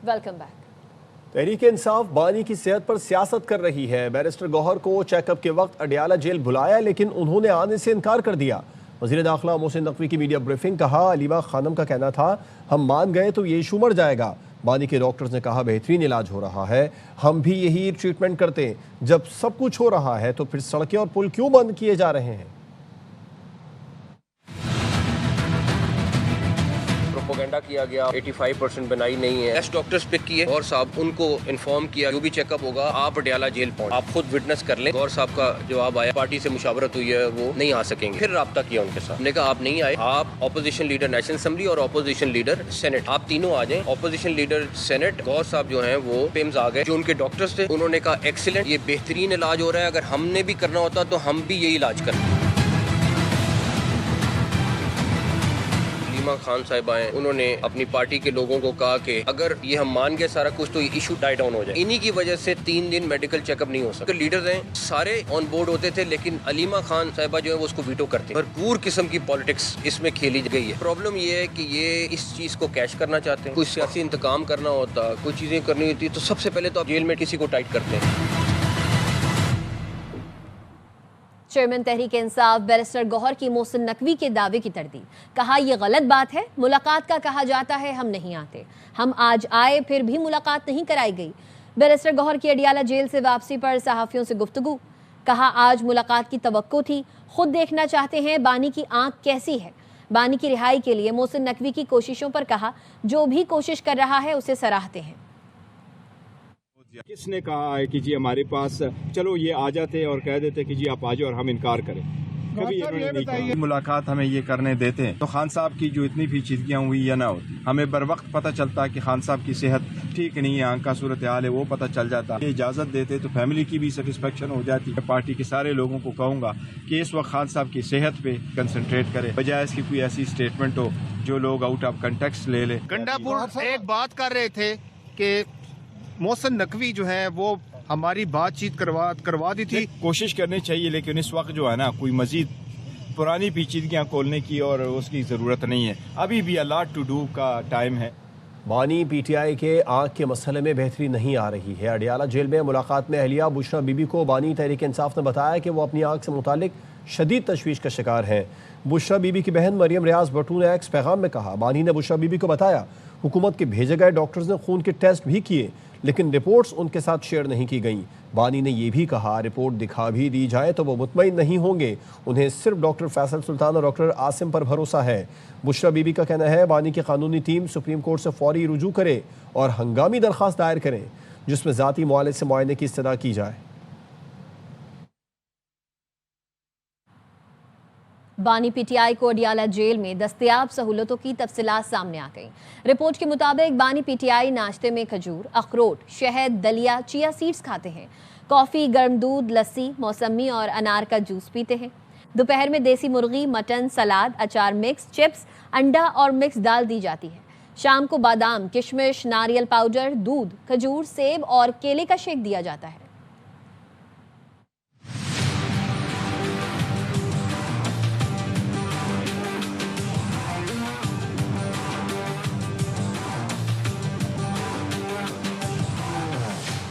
Welcome back. Tehreek Insaf बानी की सेहत पर सियासत कर रही है। बैरिस्टर गौहर को चेकअप के वक्त अडियाला जेल बुलाया, लेकिन उन्होंने आने से इनकार कर दिया। वज़ीर दाखिला मोहसिन नकवी की मीडिया ब्रीफिंग, कहा अलीमा खानम का कहना था हम मान गए तो ये इशू मर जाएगा। बानी के डॉक्टर्स ने कहा बेहतरीन इलाज हो रहा है, हम भी यही ट्रीटमेंट करते। जब सब कुछ हो रहा है तो फिर सड़कें और पुल क्यों बंद किए जा रहे हैं? प्रोपेगेंडा किया गया, 85% बनाई नहीं है। टेस्ट डॉक्टर्स पिक किए गौर साहब, उनको इन्फॉर्म किया जो भी चेकअप होगा आप अडियाला जेल पहुंच, आप खुद विटनेस कर लें। गौर साहब का जवाब आया पार्टी से मुशावरत हुई है, वो नहीं आ सकेंगे। फिर राब्ता किया उनके साथ, हमने कहा आप नहीं आए, आप ऑपोजिशन लीडर नेशनल असेंबली और ऑपोजिशन लीडर सेनेट, आप तीनों आ जाए। ऑपोजिशन लीडर सेनेट गौर साहब जो है वो पिम्स आ गए। जो उनके डॉक्टर्स थे उन्होंने कहा एक्सीलेंट, ये बेहतरीन इलाज हो रहा है, अगर हमने भी करना होता तो हम भी यही इलाज करते। खान साहब आए, उन्होंने अपनी पार्टी के लोगों को कहा कि अगर ये हम मान गए सारा कुछ तो ये इशू डाई डाउन हो जाए। इन्हीं की वजह से 3 दिन मेडिकल चेकअप नहीं हो सकता। लीडर्स हैं सारे ऑन बोर्ड होते थे, लेकिन अलीमा खान साहिबा जो है वो उसको वीटो करते हैं। भरपूर किस्म की पॉलिटिक्स इसमें खेली गई है। प्रॉब्लम ये है कि ये इस चीज को कैश करना चाहते हैं। कुछ सियासी इंतकाम करना होता, कुछ चीजें करनी होती तो सबसे पहले तो आप जेल में किसी को टाइट करते हैं। चेयरमैन तहरीक इंसाफ बैरिस्टर गौहर की मोहसिन नकवी के दावे की तरदीद, कहा यह गलत बात है। मुलाकात का कहा जाता है, हम नहीं आते। हम आज आए फिर भी मुलाकात नहीं कराई गई। बैरिस्टर गौहर की अडियाला जेल से वापसी पर सहाफ़ियों से गुफ्तगू, कहा आज मुलाकात की तवक्को थी, खुद देखना चाहते हैं बानी की आंख कैसी है। बानी की रिहाई के लिए मोहसिन नकवी की कोशिशों पर कहा जो भी कोशिश कर रहा है उसे सराहते हैं। किसने कहा है कि जी हमारे पास चलो ये आ जाते और कह देते कि जी आप आ जाओ और हम इनकार करें? कभी ये बताइए, मुलाकात हमें ये करने देते हैं तो खान साहब की जो इतनी पेचीदगियाँ हुई या ना होती, हमें बर वक्त पता चलता कि खान साहब की सेहत ठीक नहीं है, आंख का सूरत हाल है, वो पता चल जाता। ये इजाज़त देते तो फैमिली की भी सेटिस्फेक्शन हो जाती है। पार्टी के सारे लोगों को कहूँगा कि इस वक्त खान साहब की सेहत पे कंसंट्रेट करें, बजाय इसकी कोई ऐसी स्टेटमेंट हो जो लोग आउट ऑफ कंटेक्स्ट ले ले। गंडापुर एक बात कर रहे थे कि मोहसिन नकवी जो है वो हमारी बातचीत करवा दी थी। कोशिश करनी चाहिए, लेकिन इस वक्त जो है ना कोई मजीद पुरानी पेचीदगियाँ खोलने की और उसकी ज़रूरत नहीं है। अभी भी अ लॉट टू डू का टाइम है। बानी पीटीआई के आंख के मसले में बेहतरी नहीं आ रही है। अडियाला जेल में मुलाकात में अहलिया बुशरा बीबी को बानी तहरीक इंसाफ ने बताया कि वो अपनी आंख से मुतालिक शदीद तशवीश का शिकार हैं। बुशरा बीबी की बहन मरियम रियाज भट्टू ने एक्स पैगाम में कहा, बानी ने बुशरा बीबी को बताया हुकूमत के भेजे गए डॉक्टर्स ने खून के टेस्ट भी किए, लेकिन रिपोर्ट्स उनके साथ शेयर नहीं की गई। बानी ने यह भी कहा रिपोर्ट दिखा भी दी जाए तो वो मुतमईन नहीं होंगे, उन्हें सिर्फ डॉक्टर फैसल सुल्तान और डॉक्टर आसिम पर भरोसा है। बुशरा बीबी का कहना है बानी की कानूनी टीम सुप्रीम कोर्ट से फौरी रुजू करे और हंगामी दरख्वास्त दायर करें जिसमें ज़ाती मुआलिज से मुआयने की इस्तदा की जाए। बानी पीटीआई को अडियाला जेल में दस्तयाब सहूलतों की तफसीलात सामने आ गई। रिपोर्ट के मुताबिक बानी पीटीआई नाश्ते में खजूर, अखरोट, शहद, दलिया, चिया सीड्स खाते हैं। कॉफ़ी, गर्म दूध, लस्सी, मौसमी और अनार का जूस पीते हैं। दोपहर में देसी मुर्गी, मटन, सलाद, अचार मिक्स, चिप्स, अंडा और मिक्स दाल दी जाती है। शाम को बादाम, किशमिश, नारियल पाउडर, दूध, खजूर, सेब और केले का शेक दिया जाता है।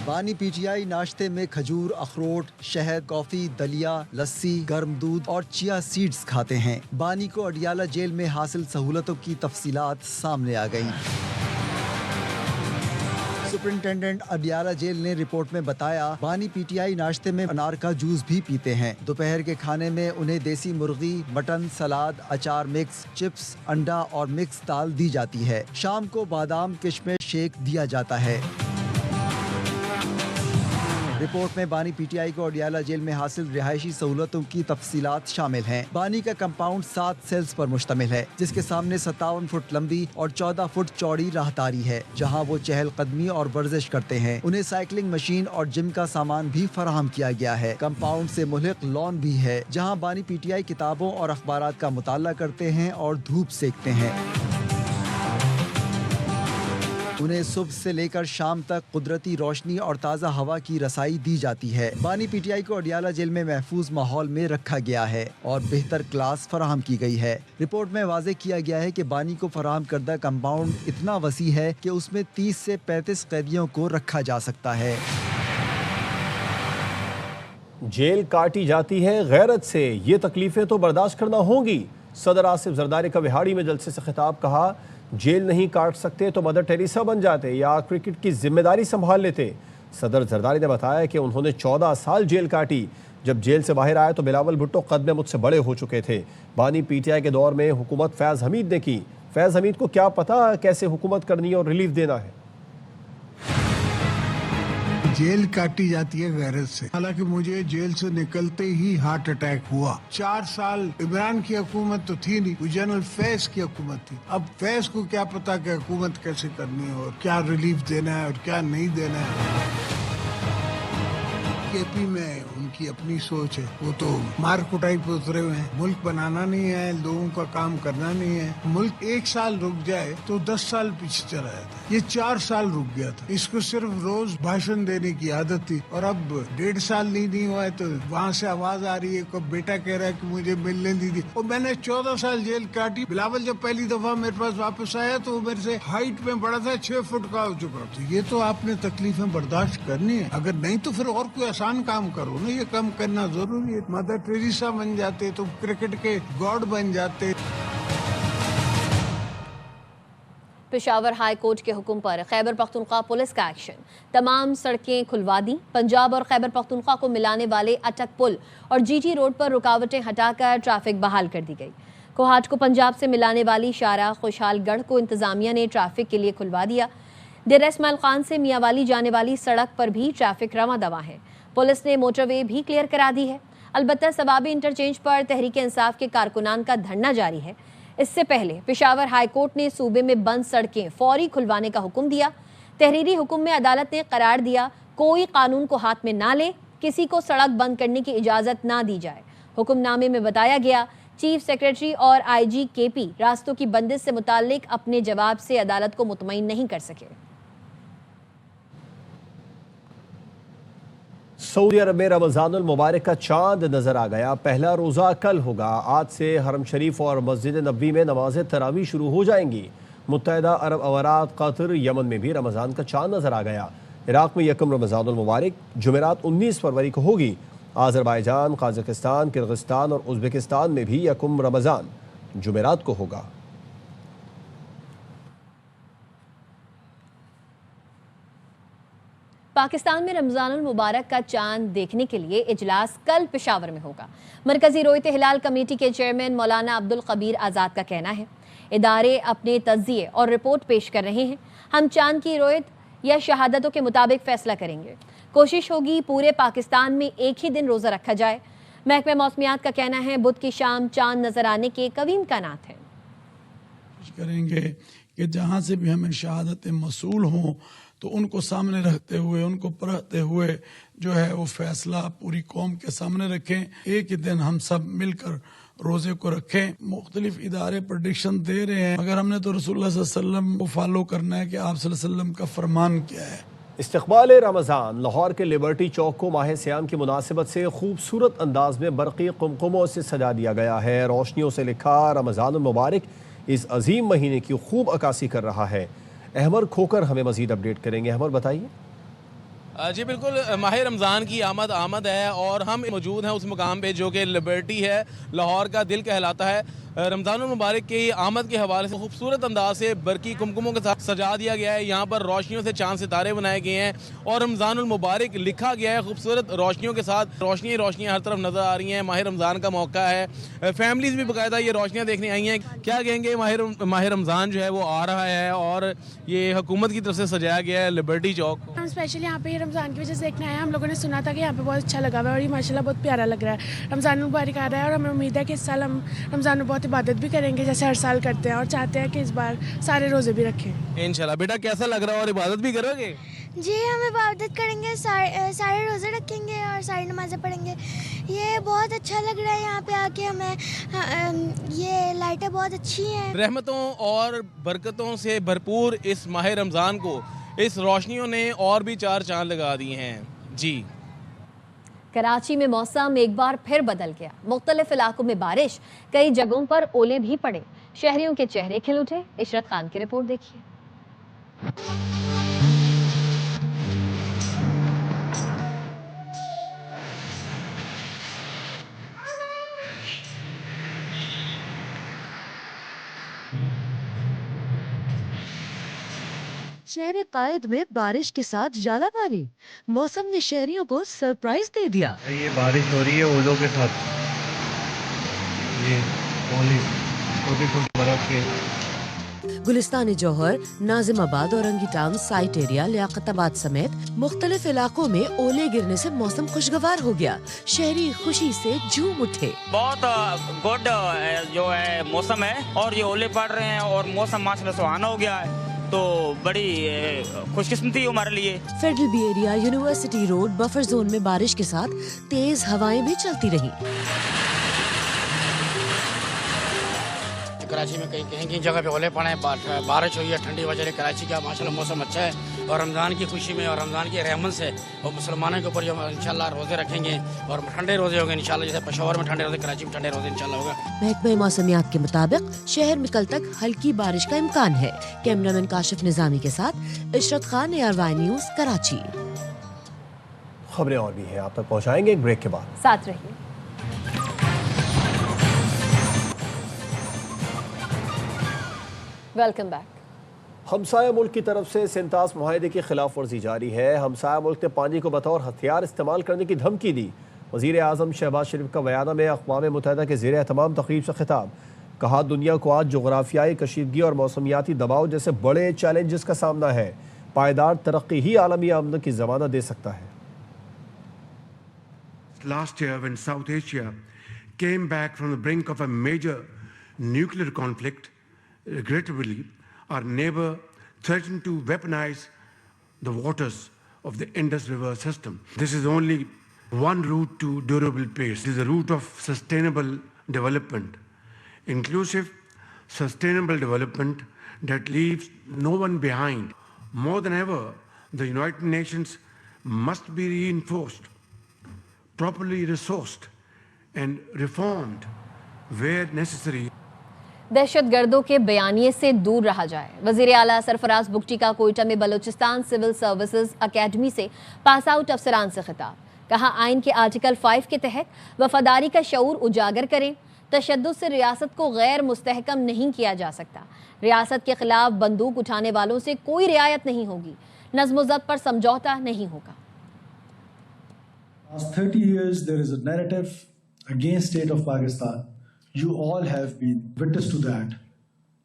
बानी पीटीआई नाश्ते में खजूर, अखरोट, शहद, कॉफी, दलिया, लस्सी, गर्म दूध और चिया सीड्स खाते हैं। बानी को अडियाला जेल में हासिल सहूलतों की तफसीलात सामने आ गईं। सुपरिंटेंडेंट अडियाला जेल ने रिपोर्ट में बताया बानी पीटीआई नाश्ते में अनार का जूस भी पीते हैं। दोपहर के खाने में उन्हें देसी मुर्गी, मटन, सलाद, अचार मिक्स, चिप्स, अंडा और मिक्स दाल दी जाती है। शाम को बादाम, किशमिश शेक दिया जाता है। रिपोर्ट में बानी पीटीआई को अडियाला जेल में हासिल रिहायशी सहूलतों की तफसीलात शामिल हैं। बानी का कंपाउंड 7 सेल्स पर मुश्तमिल है, जिसके सामने 57 फुट लंबी और 14 फुट चौड़ी राहदारी है, जहां वो चहलकदमी और वर्जिश करते हैं। उन्हें साइकिलिंग मशीन और जिम का सामान भी फराहम किया गया है। कंपाउंड से मुल्हिक लॉन भी है, जहाँ बानी पीटीआई किताबों और अखबारात का मुताला करते हैं और धूप सेकते हैं। उन्हें सुबह से लेकर शाम तक कुदरती रोशनी और ताज़ा हवा की रसाई दी जाती है। बानी पीटीआई को अडियाला जेल में महफूज माहौल में रखा गया है और बेहतर क्लास फराहम की गई है। रिपोर्ट में वाज़ेह किया गया है कि बानी को फराहम करदा कंपाउंड इतना वसी है कि उसमें 30 से 35 कैदियों को रखा जा सकता है। जेल काटी जाती है गैरत से, ये तकलीफें तो बर्दाश्त करना होंगी। सदर आसिफ जरदारी का विहाड़ी में जलसे से खिताब, कहा जेल नहीं काट सकते तो मदर टेरेसा बन जाते या क्रिकेट की जिम्मेदारी संभाल लेते। सदर जरदारी ने बताया कि उन्होंने 14 साल जेल काटी। जब जेल से बाहर आए तो बिलावल भुट्टो कद में मुझसे बड़े हो चुके थे। बानी पीटीआई के दौर में हुकूमत फैज़ हमीद ने की। फैज़ हमीद को क्या पता कैसे हुकूमत करनी और रिलीफ देना है। जेल काटी जाती है गैरत से। हालांकि मुझे जेल से निकलते ही हार्ट अटैक हुआ। 4 साल इमरान की हुकूमत तो थी नहीं, जनरल फैज की हुकूमत थी। अब फैज को क्या पता कि हुकूमत कैसे करनी है और क्या रिलीफ देना है और क्या नहीं देना है। केपी में उनकी अपनी सोच है, वो तो मार कुटाई पे उतरे हुए हैं। मुल्क बनाना नहीं है, लोगों का काम करना नहीं है। मुल्क 1 साल रुक जाए तो 10 साल पीछे चला जाता। ये 4 साल रुक गया था। इसको सिर्फ रोज भाषण देने की आदत थी और अब 1.5 साल नहीं हुआ है तो वहाँ से आवाज आ रही है को बेटा कह रहा है कि मुझे मिलने दीजिए। और मैंने 14 साल जेल काटी। बिलावल जब पहली दफा मेरे पास वापस आया तो वो मेरे से हाइट में बड़ा था, 6 फुट का हो चुका। तो ये तो आपने तकलीफें बर्दाश्त करनी है। अगर नहीं तो फिर और कोई आसान काम करो ना, ये काम करना जरूरी है। मदर टेरेसा बन जाते तो क्रिकेट के गॉड बन जाते। पेशावर हाई कोर्ट के हुक्म पर खैबर पख्तूनख्वा पुलिस का एक्शन, तमाम सड़कें खुलवा दी। पंजाब और खैबर पख्तूनख्वा को मिलाने वाले अटक पुल और जीटी रोड पर रुकावटें हटाकर ट्रैफिक बहाल कर दी गई। कोहाट को पंजाब से मिलाने वाली शारा खुशहालगढ़ को इंतजामिया ने ट्रैफिक के लिए खुलवा दिया। डेरा इस्माइल खान से मियांवाली जाने वाली सड़क पर भी ट्रैफिक रवां दवा है। पुलिस ने मोटरवे भी क्लियर करा दी है। अलबत्ता सबाबी इंटरचेंज पर तहरीक इंसाफ के कारकुनान का धरना जारी है। इससे पहले पेशावर हाई कोर्ट ने सूबे में बंद सड़कें फौरी खुलवाने का हुक्म दिया। तहरीरी हुक्म में अदालत ने करार दिया कोई कानून को हाथ में ना ले, किसी को सड़क बंद करने की इजाज़त ना दी जाए। हुक्मनामे में बताया गया चीफ सेक्रेटरी और आईजी केपी रास्तों की बंदिश से मुताल्लिक अपने जवाब से अदालत को मुतमईन नहीं कर सके। सऊदी अरब में रमज़ानुल मुबारक का चांद नजर आ गया। पहला रोज़ा कल होगा। आज से हरम शरीफ और मस्जिद नबवी में नमाज तरावी शुरू हो जाएंगी। मुत्तहिदा अरब अमारात, कतर, यमन में भी रमज़ान का चांद नजर आ गया। इराक में यकम रमज़ानुल मुबारक जुमेरात 19 फरवरी को होगी। आज़रबाईजान, कजाकिस्तान, किर्गिस्तान और उज़्बेकिस्तान में भी यकम रमज़ान जुमेरात को होगा। पाकिस्तान में रमज़ानुल मुबारक का चांद देखने के लिए इजलास कल पेशावर में होगा। मरकजी रोयत हिलाल कमेटी के चेयरमैन मौलाना अब्दुल कबीर आज़ाद का कहना है इदारे अपने तज्जिए और रिपोर्ट पेश कर रहे हैं। हम चांद की रोयत या शहादतों के मुताबिक फैसला करेंगे। कोशिश होगी पूरे पाकिस्तान में एक ही दिन रोज़ा रखा जाए। महकमा मौसमियात का कहना है बुध की शाम चांद नजर आने के कवी इम्कानात हैं। करेंगे कि जहाँ से भी हमें शहादतें मसूल हों तो उनको सामने रखते हुए, उनको परखते हुए जो है वो फैसला पूरी कौम के सामने रखें। एक ही दिन हम सब मिलकर रोजे को रखें। मुख्तलिफ इदारे प्रेडिक्शन दे रहे हैं, मगर हमने तो रसूलुल्लाह सल्लल्लाहु अलैहि वसल्लम को फॉलो करना है कि आप सल्लल्लाहु अलैहि वसल्लम का फरमान क्या है। इस्तक़बाल रमज़ान। लाहौर के लिबर्टी चौक को माह सियाम की मुनासिबत से खूबसूरत अंदाज में बरक़ी कुमकुमों से सजा दिया गया है। रोशनियों से लिखा रमज़ानुल मुबारक इस अजीम महीने की खूब अक्कासी कर रहा है। अहमद खोकर हमें मजीद अपडेट करेंगे। अहमद बताइए। जी बिल्कुल, माह रमज़ान की आमद है और हम मौजूद हैं उस मुकाम पे जो कि लिबर्टी है, लाहौर का दिल कहलाता है। रमज़ानुल मुबारक की आमद के हवाले से खूबसूरत अंदाज से बरकी कुमकुमों के साथ सजा दिया गया है। यहाँ पर रोशनियों से चांद सितारे बनाए गए हैं और रमज़ानुल मुबारक लिखा गया है खूबसूरत रोशनियों के साथ। रोशनियाँ हर तरफ नज़र आ रही हैं। माह रमज़ान का मौका है, फैमिलीज़ भी बाकायदा ये रोशनियाँ देखने आई हैं। क्या कहेंगे, माह रमज़ान जो है वो आ रहा है और ये हुकूमत की तरफ से सजाया गया है लिबर्टी चौक को। हम स्पेशली यहाँ पे रमज़ान की वजह से देखने आए हैं। हम लोगों ने सुना था कि यहाँ पे बहुत अच्छा लगा हुआ है और ये माशाल्लाह बहुत प्यारा लग रहा है। रमज़ानुल मुबारक आ रहा है और हमें उम्मीद है कि इस साल हम रमज़ान में बहुत इबादत भी करेंगे जैसे हर साल करते हैं और चाहते हैं कि इस बार सारे रोजे भी रखें इंशाल्लाह। बेटा कैसा लग रहा है और इबादत भी करोगे? जी हम इबादत करेंगे, सारे रोजे रखेंगे और और सारी नमाज़ें पढ़ेंगे। ये बहुत अच्छा लग रहा है यहाँ पे आके हमें। ये लाइटें बहुत अच्छी हैं। रहमतों और बरकतों से भरपूर इस माह रमज़ान को इस रोशनियों ने और भी चार चांद लगा दिए हैं। जी, कराची में मौसम एक बार फिर बदल गया। मुख्तलिफ इलाकों में बारिश, कई जगहों पर ओले भी पड़े। शहरियों के चेहरे खिल उठे। इशरत खान की रिपोर्ट देखिए। शहर कायद में बारिश के साथ ज्यादाबारी। मौसम ने शहरियों को सरप्राइज दे दिया। ये बारिश हो रही है ओलों के साथ। ये ओले छोटे-छोटे बर्फ के। गुलिस्तानी जौहर, नाजिमाबाद और अंगीटांग साइट एरिया, लियाकताबाद समेत मुख्तलिफ इलाकों में ओले गिरने से मौसम खुशगवार हो गया। शहरी खुशी से झूम उठे। बहुत गुड जो है मौसम है और ये ओले पड़ रहे हैं और मौसम माशाल्लाह सुहाना हो गया है, तो बड़ी खुशकिस्मती हमारे लिए। Federal B area, university road, buffer zone में बारिश के साथ तेज हवाएं भी चलती रही। कराची में कहीं जगह पे ओले पड़े, बारिश हुई है, ठंडी वजह से कराची का माशाल्लाह मौसम अच्छा है और रमज़ान की खुशी में और रमज़ान की रहमत से और मुसलमानों के ऊपर जो इंशाल्लाह रोज़े रखेंगे और ठंडे रोज़े होंगे इंशाल्लाह। जैसे पेशावर में ठंडे रोज़े, कराची में ठंडे रोज़े इंशाल्लाह होगा। महकमा मौसमियात के मुताबिक शहर में कल तक हल्की बारिश का इम्कान है। कैमरामैन काशिफ निजामी के साथ इशरत खान, ARY न्यूज़, कराची। खबरें और भी हैं, आप तक पहुँचाएंगे एक ब्रेक के बाद। साथ रहिए। Welcome back. हमसाया मुल्क की तरफ से सिंतास मुआहदे की खिलाफ वर्जी जारी है। हमसाया मुल्क ने पानी को बतौर हथियार इस्तेमाल करने की धमकी दी। वज़ीर आज़म शहबाज शरीफ का बयाना में अक़वाम मुत्तहिदा के ज़ेर एहतमाम तक़रीब से खिताब। कहा, दुनिया को आज जोग्राफियाई कशीदगी और मौसमियाती दबाव जैसे बड़े चैलेंजेस का सामना है। पायदार तरक्की ही आलमी आमदनी की ज़मानत दे सकता है। Last year when South Asia came back from the brink of a major nuclear conflict, regrettably, our neighbor threatened to weaponize the waters of the Indus River system. This is only one route to durable peace. It is a route of sustainable development, inclusive, sustainable development that leaves no one behind. More than ever, the United Nations must be reinforced, properly resourced and reformed where necessary. दहशतगर्दों के बयानिए से दूर रहा जाए। वज़ीर आला सरफराज बुगटी का कोयटा में Balochistan civil services academy से पास आउट अफसरान से खिताब। कहा, आइन के आर्टिकल 5 के तहत वफादारी का शऊर उजागर करें। तशद्दुद से रियासत को गैर मुस्तहकम नहीं किया जा सकता। रियासत के खिलाफ बंदूक उठाने वालों से कोई रियायत नहीं होगी। नज़्म ज़ब्त पर समझौता नहीं होगा। Last 30 years, there is a narrative against state of Pakistan. You all have been witness to that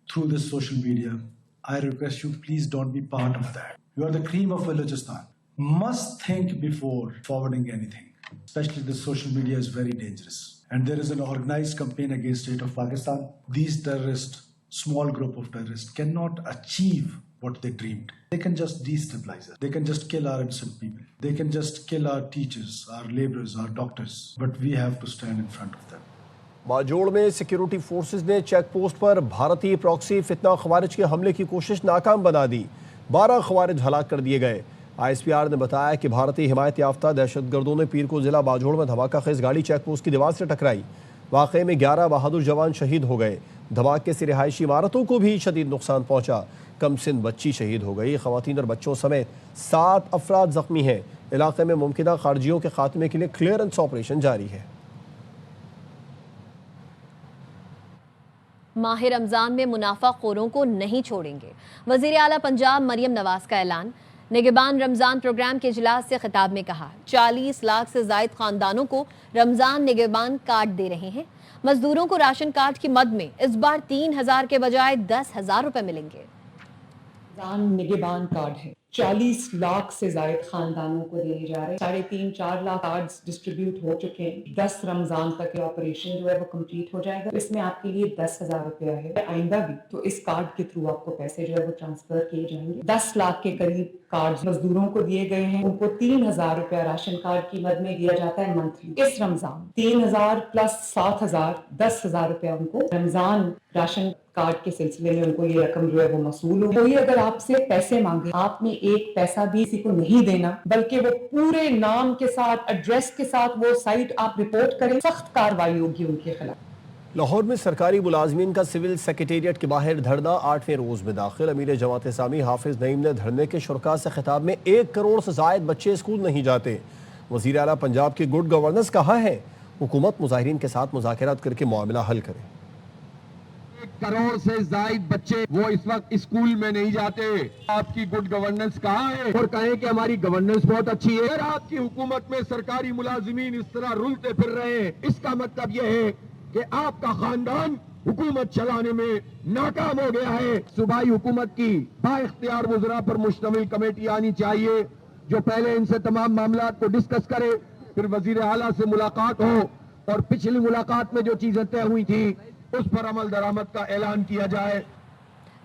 through this social media. I request you, please don't be part of that. You are the cream of Balochistan. Must think before forwarding anything. Especially this social media is very dangerous. And there is an organized campaign against state of Pakistan. These terrorists, small group of terrorists, cannot achieve what they dreamed. They can just destabilize us. They can just kill our innocent people. They can just kill our teachers, our laborers, our doctors. But we have to stand in front of them. Bajaur में security forces ने check post पर भारतीय proxy फितना खवारिज के हमले की कोशिश नाकाम बना दी। 12 खवारिज हलाक कर दिए गए। ISPR ने बताया कि भारतीय हिमायत याफ्ता दहशतगर्दों ने पीर को जिला बाजोड़ में धमाका खेज गाड़ी चेक पोस्ट की दीवार से टकराई। वाक़े में 11 बहादुर जवान शहीद हो गए। धमाके से रिहायशी इमारतों को भी शदीद नुकसान पहुंचा। कमसिन बच्ची शहीद हो गई। ख़वातीन और बच्चों समेत 7 अफराद जख्मी हैं। इलाके में मुमकिना खारजियों के खात्मे के लिए क्लियरेंस ऑपरेशन जारी है। माह रमज़ान में मुनाफाखोरों को नहीं छोड़ेंगे। वज़ीर आला पंजाब मरियम नवाज का ऐलान। निगहबान रमज़ान प्रोग्राम के इजलास से खिताब में कहा, 40 लाख से ज़ायद खानदानों को रमज़ान निगहबान कार्ड दे रहे हैं। मजदूरों को राशन कार्ड की मद में इस बार 3,000 के बजाय 10,000 रुपए मिलेंगे। निगहबान कार्ड है, 40 लाख से ज्यादा खानदानों को दिए जा रहे हैं। 3.5-4 लाख कार्ड्स डिस्ट्रीब्यूट हो चुके हैं। 10 रमजान तक ये ऑपरेशन जो है वो कंप्लीट हो जाएगा। इसमें आपके लिए 10,000 रुपया है। आइंदा भी तो इस कार्ड के थ्रू आपको पैसे जो है वो ट्रांसफर किए जाएंगे। 10 लाख के करीब कार्ड मजदूरों को दिए गए हैं। उनको 3,000 रुपया राशन कार्ड की मद में दिया जाता है मंथली। इस रमजान 3,000 प्लस 7,000 10,000 रुपया उनको रमजान राशन कार्ड के सिलसिले में उनको ये रकम जो है वो मसूल हो। कोई अगर आपसे पैसे मांगे, आपने एक पैसा भी किसी को नहीं देना, बल्कि वो पूरे नाम के साथ, एड्रेस के साथ वो साइट आप रिपोर्ट करें, सख्त कार्रवाई होगी उनके खिलाफ। लाहौर में सरकारी मुलाजमीन का सिविल सेक्रेटेरिएट के बाहर धरना 8वें रोज में दाखिल। अमीर जमात इस्लामी हाफिज नईम ने धरने के शुरका से खिताब में 1 करोड़ से जायद बच्चे स्कूल नहीं जाते। वजीर आला पंजाब की गुड गवर्नेंस कहा है हुकूमत मुजाहिरीन के साथ मुज़ाकरात करके मामला हल करे। 1 करोड़ से जायद बच्चे वो इस वक्त स्कूल में नहीं जाते। आपकी गुड गवर्नेंस कहाँ है? और कहें कि हमारी गवर्नेंस बहुत अच्छी है। अगर आपकी हुकूमत में सरकारी मुलाजिमीन इस तरह रुलते फिर रहे हैं, इसका मतलब यह है कि आपका खानदान हुकूमत चलाने में नाकाम हो गया है। सूबाई हुकूमत की बाइख्तियार वज़रा पर मुश्तमिल कमेटी आनी चाहिए जो पहले इनसे तमाम मामला को डिस्कस करे, फिर वजीर आला से मुलाकात हो और पिछली मुलाकात में जो चीजें तय हुई थी उस पर अमल दरामद का ऐलान किया जाए।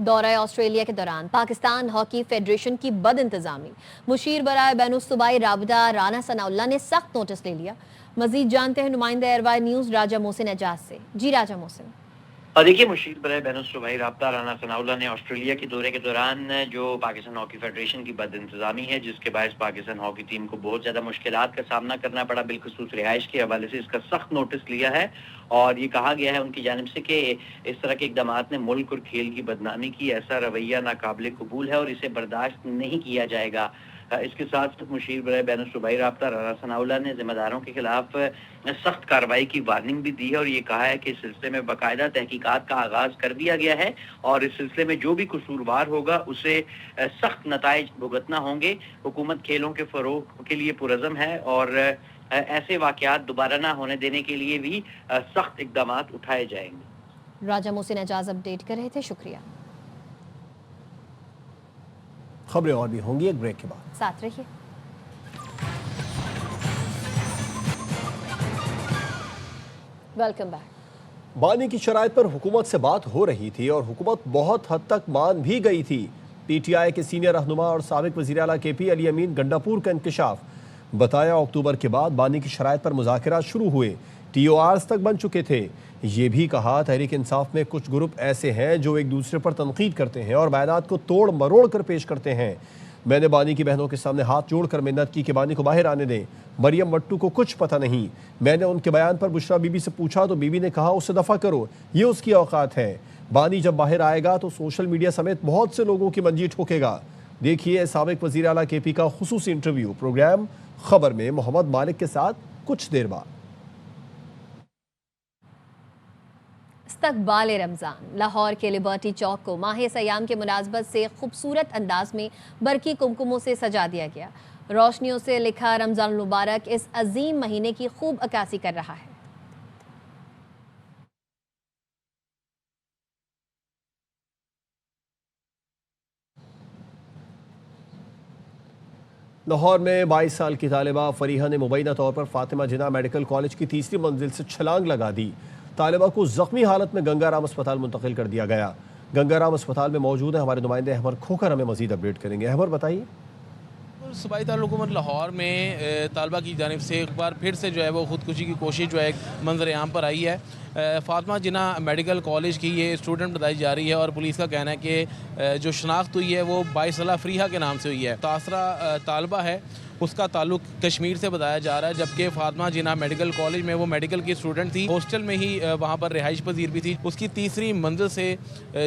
दौरा ऑस्ट्रेलिया के दौरान पाकिस्तान हॉकी फेडरेशन की बद इंतजामी, मुशीर बराए बैनुस्सूबाई राबता राना सनाउल्लाह ने सख्त नोटिस ले लिया। मजीद जानते हैं नुमाइंदा एयरवाई न्यूज राजा मोहसिन एजाज से। जी राजा मोहसिन। देखिए, मुशीर बराए बैनुस्सूबाई राबता राना सनाउल्लाह ने ऑस्ट्रेलिया के दौरे के दौरान जो पाकिस्तान हॉकी फेडरेशन की बद इंतजामी है, जिसके बायस पाकिस्तान हॉकी टीम को बहुत ज़्यादा मुश्किलात का सामना करना पड़ा, बिलखुसूस रिहाइश के हवाले से इसका सख्त नोटिस लिया है। और ये कहा गया है उनकी जानिब से कि इस तरह के इक़दामात ने मुल्क और खेल की बदनामी की। ऐसा रवैया नाकाबिल कबूल है और इसे बर्दाश्त नहीं किया जाएगा। इसके साथ मुशीर बराए बैनुस्सूबाई राबता राना सनाउल्लाह ने जिम्मेदारों के खिलाफ सख्त कार्रवाई की वार्निंग भी दी है और ये कहा है कि इस सिलसिले में बाकायदा तहकीकात का आगाज कर दिया गया है और इस सिलसिले में जो भी कसूरवार होगा उसे सख्त नताइज भुगतना होंगे। हुकूमत खेलों के फरोग के लिए पुरज़म है और ऐसे वाक़यात दोबारा ना होने देने के लिए भी सख्त इक़दामात उठाए जाएंगे। राजा मोहसिन एजाज अपडेट कर रहे थे, शुक्रिया। खबरें और भी होंगी एक ब्रेक के बाद, साथ रहिए। Welcome back. बानी की शराइत पर हुकूमत से बात हो रही थी और हुकूमत बहुत हद तक मान भी गई थी। पीटीआई के सीनियर रहनुमा और साबिक वज़ीर आला केपी अली अमीन गंडापुर का इंकशाफ। बताया अक्टूबर के बाद बानी की शराइत पर मुज़ाकरात शुरू हुए, TORs तक बन चुके थे। ये भी कहा तहरीक इंसाफ में कुछ ग्रुप ऐसे हैं जो एक दूसरे पर तनकीद करते हैं और बयानात को तोड़ मरोड़ कर पेश करते हैं। मैंने बानी की बहनों के सामने हाथ जोड़कर मिन्नत की कि बानी को बाहर आने दें। मरियम मट्टू को कुछ पता नहीं। मैंने उनके बयान पर बुशरा बीबी से पूछा तो बीबी ने कहा उसे दफ़ा करो, ये उसकी औकात है। बानी जब बाहर आएगा तो सोशल मीडिया समेत बहुत से लोगों की मंजी ठोकेगा। देखिए साबिक वज़ीर आला केपी का खुसूसी इंटरव्यू प्रोग्राम खबर में मोहम्मद मालिक के साथ कुछ देर बाद। इस्तक़बाल रमज़ान। लाहौर के लिबर्टी चौक को माह सयाम के मुनासबत से खूबसूरत अंदाज में बरकी कुमकुमों से सजा दिया गया। रोशनियों से लिखा रमज़ान मुबारक इस अजीम महीने की खूब अक्कासी कर रहा है। लाहौर में 22 साल की तालिबा फरीहा ने मुबैना तौर पर फातिमा जिन्ना मेडिकल कॉलेज की 3री मंजिल से छलांग लगा दी। तालिबा को जख्मी हालत में गंगाराम अस्पताल मुंतकिल कर दिया गया। गंगाराम अस्पताल में मौजूद है हमारे नुमाइंदे अहमद खोखर, हमें मजीद अपडेट करेंगे। अहमद बताइए। सूबाई दारुल लाहौर में तालिबा की जानिब से एक बार फिर से जो है वो ख़ुदकुशी की कोशिश जो है मंजर आम पर आई है। फातिमा जिन्ना मेडिकल कॉलेज की ये स्टूडेंट बताई जा रही है और पुलिस का कहना है कि जो शनाख्त हुई है वो बाइसला फरीहा के नाम से हुई है। तासरा तालिबा है उसका ताल्लुक कश्मीर से बताया जा रहा है, जबकि फातिमा जिन्ना मेडिकल कॉलेज में वो मेडिकल की स्टूडेंट थी, हॉस्टल में ही वहाँ पर रिहाइश पजीर भी थी। उसकी 3री मंजिल से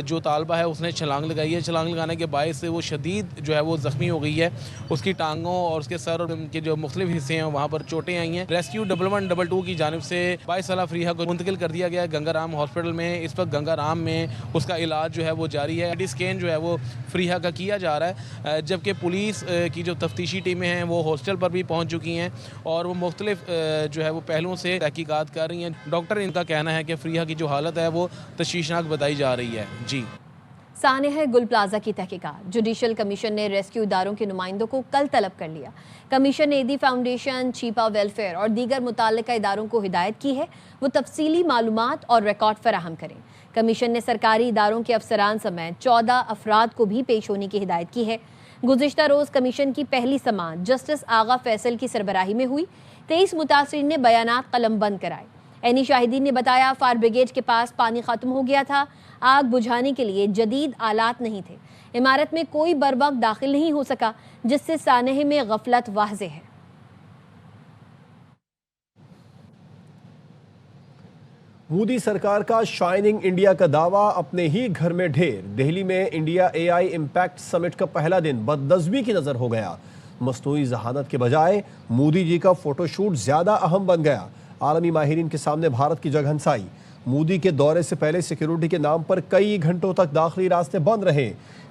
जो तालिबा है उसने छलांग लगाई है। छलांग लगाने के बायस से वो शदीद जो है वो ज़ख्मी हो गई है। उसकी टांगों और उसके सर के जो मुख्तलिफ हिस्से हैं वहाँ पर चोटें आई हैं। रेस्क्यू 1112 की जानिब से 22 साल फरीहा को मुंतकिल कर दिया गया है गंगाराम हॉस्पिटल में। इस वक्त गंगाराम में उसका इलाज जो है वो जारी है। CT स्कैन जो है वो फरीहा का किया जा रहा है, जबकि पुलिस की जो तफ्तीशी टीमें हैं वो हॉस्टल पर भी पहुंच चुकी हैं और वो मुख्तलिफ जो है वो पहलुओं से तहकीकात कर रही हैं। डॉक्टर इनका कहना है कि फरीहा की जो हालत है वो तशवीशनाक बताई जा रही है। जी साने है गुल प्लाजा की तहकीकात। जुडिशल कमीशन ने रेस्क्यू इदारों के नुमाइंदों को कल तलब कर लिया। कमीशन ने ईदी फाउंडेशन, छीपा वेलफेयर और दीगर मुताल्लिका इदारों को हिदायत की है वो तफसीली मालूमात और रिकॉर्ड फराहम करें। कमीशन ने सरकारी इदारों के अफसरान समेत 14 अफराद को भी पेश होने की हिदायत की है। गुज़िश्ता रोज़ कमीशन की पहली समाअत जस्टिस आगा फैसल की सरबराही में हुई। 23 मुतासरीन ने बयानात कलम बंद कराए। एनी शाहिदीन ने बताया, फायर ब्रिगेड के पास पानी खत्म हो गया था। आग बुझाने के लिए जदीद आलात नहीं थे। इमारत में कोई बरवक्त दाखिल नहीं हो सका, जिससे सानहे में गफलत वाज़ेह है। मोदी सरकार का शाइनिंग इंडिया का दावा अपने ही घर में ढेर। दिल्ली में इंडिया AI इम्पैक्ट समिट का पहला दिन बदनज़मी की नजर हो गया। मसनूई जहानत के बजाय मोदी जी का फोटोशूट ज्यादा अहम बन गया। आलमी माहिरीन के सामने भारत की जगह हंसाई। मोदी के दौरे से पहले सिक्योरिटी के नाम पर कई घंटों तक दाखिली रास्ते बंद रहे।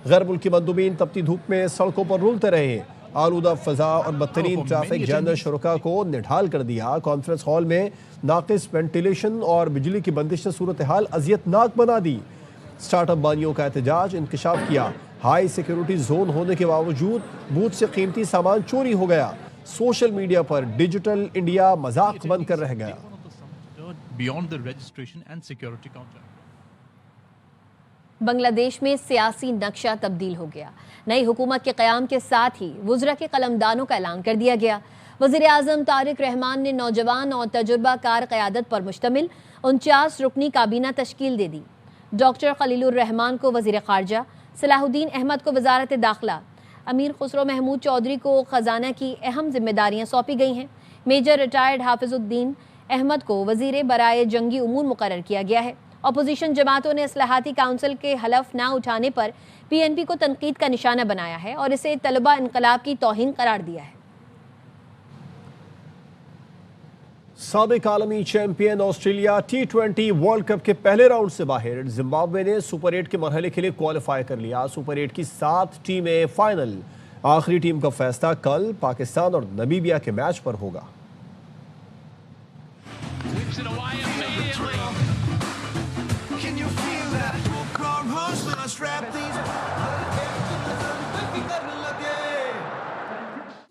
गैर मुल्की मंदूबीन तपती धूप में सड़कों पर रुलते रहे। आलूदा फजा और बदतरीन ट्रैफिक जैन शुरका को निढाल कर दिया। कॉन्फ्रेंस हॉल में नाकिस वेंटिलेशन और बिजली की बंदिश ने सूरत हाल अजियतनाक बना दी। स्टार्टअप बानियों का एहतजाज इंकशाफ किया। हाई सिक्योरिटी जोन होने के बावजूद बूथ से कीमती सामान चोरी हो गया। सोशल मीडिया पर डिजिटल इंडिया मजाक बनकर रह गया। बांग्लादेश में सियासी नक्शा तब्दील हो गया। नई हुकूमत के क़याम के साथ ही वुज़रा के कलमदानों का ऐलान कर दिया गया। वज़ीर आज़म तारिक रहमान ने नौजवान और तजुर्बाकार क़यादत पर मुश्तमिल 49 रुकनी काबीना तश्कील दे दी। डॉक्टर खलीलुर रहमान को वज़ीर ख़ारजा, सलाहुद्दीन अहमद को वज़ारत दाखिला, अमीर खुसरो महमूद चौधरी को ख़जाना की अहम जिम्मेदारियाँ सौंपी गई हैं। मेजर रिटायर्ड हाफिजुद्दीन अहमद को वज़ीर बराए जंगी उमूर मुकर्रर किया गया है। अपोजिशन जमातों ने इस्लाहाती काउंसिल के हलफ ना उठाने पर PNP को तनकीद का निशाना बनाया है और इसे तलबा इनकलाब की तौहीन करार दिया है। साबिक आलमी champion Australia T20 world cup के पहले राउंड से बाहर। जिम्बाब्वे ने सुपर 8 के मरहले के लिए क्वालिफाई कर लिया। सुपर 8 की 7 टीमें फाइनल। आखिरी टीम का फैसला कल पाकिस्तान और नमीबिया के मैच पर होगा।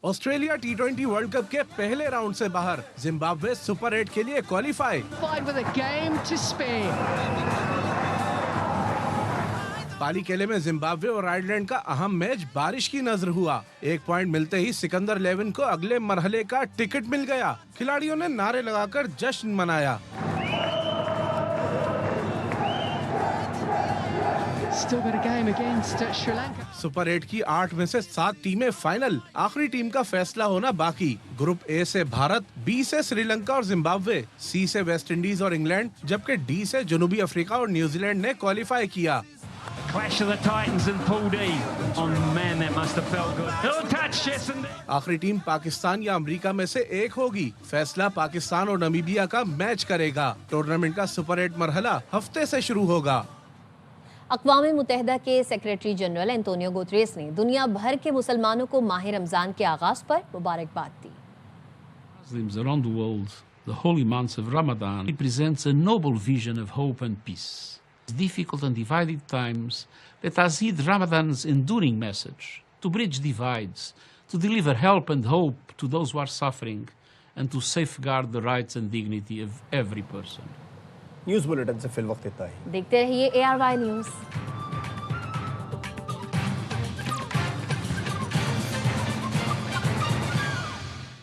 ऑस्ट्रेलिया T20 वर्ल्ड कप के पहले राउंड से बाहर। जिम्बाब्वे सुपर 8 के लिए क्वालिफाई। पाली केले में जिम्बाब्वे और आयरलैंड का अहम मैच बारिश की नजर हुआ। 1 पॉइंट मिलते ही सिकंदर 11 को अगले मरहले का टिकट मिल गया। खिलाड़ियों ने नारे लगाकर जश्न मनाया। सुपर 8 की 8 में से 7 टीमें फाइनल। आखिरी टीम का फैसला होना बाकी। ग्रुप A से भारत, B से श्रीलंका और जिम्बाब्वे, C से वेस्ट इंडीज और इंग्लैंड, जबकि D से जनूबी अफ्रीका और न्यूजीलैंड ने क्वालिफाई किया। आखिरी टीम पाकिस्तान या अमेरिका में से एक होगी। फैसला पाकिस्तान और नमीबिया का मैच करेगा। टूर्नामेंट का सुपर 8 मरहला हफ्ते से शुरू होगा। अक़वाम मुत्तहिदा के सेक्रेटरी जनरल एंटोनियो गुतरेस ने दुनिया भर के मुसलमानों को माह रमज़ान के आगाज़ पर मुबारकबाद दी। Muslims around the world, the holy month of Ramadan represents a noble vision of hope and peace. In difficult and divided times, let us heed Ramadan's enduring message to bridge divides, to deliver help and hope to those who are suffering, and to safeguard the rights and dignity of every person. News bulletin से fill वक्त इतना ही। देखते रहिए ARY news.